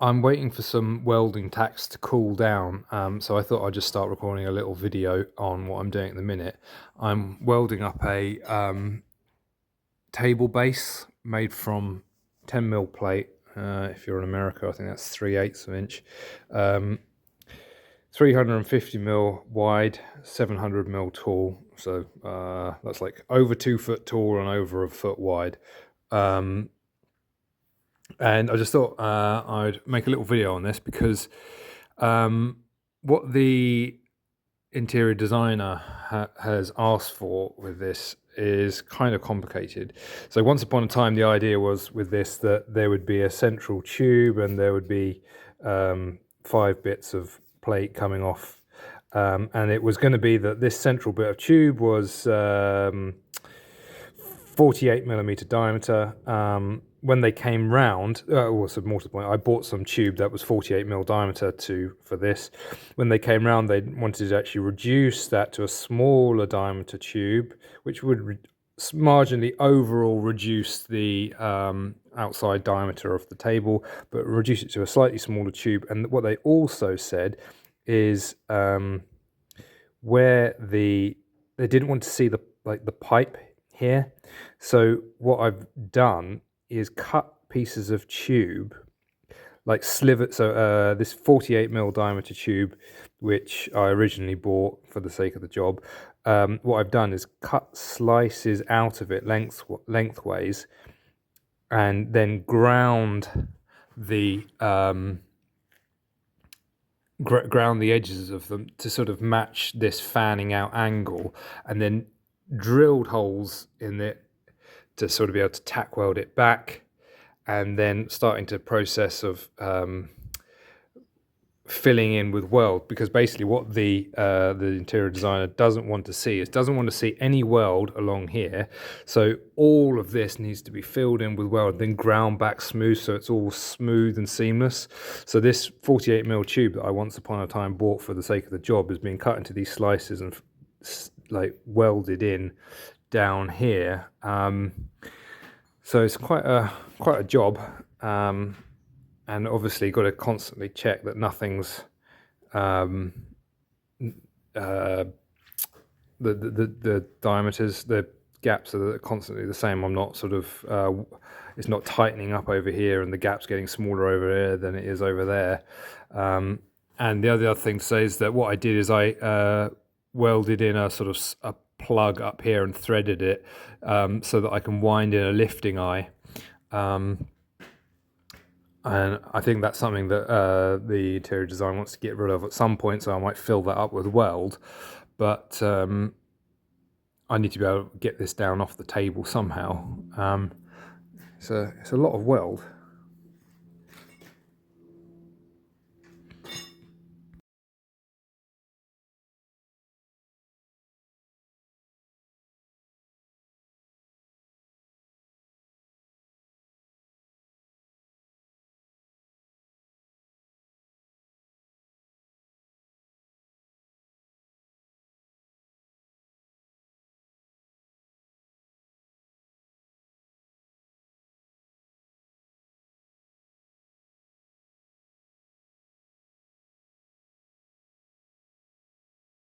I'm waiting for some welding tacks to cool down, so I thought I'd just start recording a little video on what I'm doing at the minute. I'm welding up a table base made from 10mm plate. If you're in America, I think that's 3/8 of an inch. 350mm wide, 700mm tall, so that's like over 2 foot tall and over a foot wide. And I just thought I'd make a little video on this because what the interior designer has asked for with this is kind of complicated. So once upon a time, the idea was with this that there would be a central tube and there would be 5 bits of plate coming off. And it was going to be that this central bit of tube was 48mm diameter. When they came round, more to the point, I bought some tube that was 48mm diameter for this. When they came round, they wanted to actually reduce that to a smaller diameter tube, which would marginally overall reduce the outside diameter of the table, but reduce it to a slightly smaller tube. And what they also said is where they didn't want to see the pipe here. So what I've done is cut pieces of tube, like sliver. So this 48mm diameter tube, which I originally bought for the sake of the job, what I've done is cut slices out of it lengthways, and then ground the ground the edges of them to sort of match this fanning out angle, and then drilled holes in it to sort of be able to tack weld it back, and then starting to process of filling in with weld, because basically what the interior designer doesn't want to see any weld along here. So all of this needs to be filled in with weld, then ground back smooth so it's all smooth and seamless. So this 48mm tube that I once upon a time bought for the sake of the job is being cut into these slices and like welded in down here. So it's quite a job, and obviously got to constantly check that nothing's the diameters, the gaps are constantly the same. I'm not sort of it's not tightening up over here and the gap's getting smaller over here than it is over there. And the other thing to say is that what I did is I welded in a sort of a plug up here and threaded it so that I can wind in a lifting eye, and I think that's something that the interior design wants to get rid of at some point, so I might fill that up with weld, but I need to be able to get this down off the table somehow. So it's a lot of weld.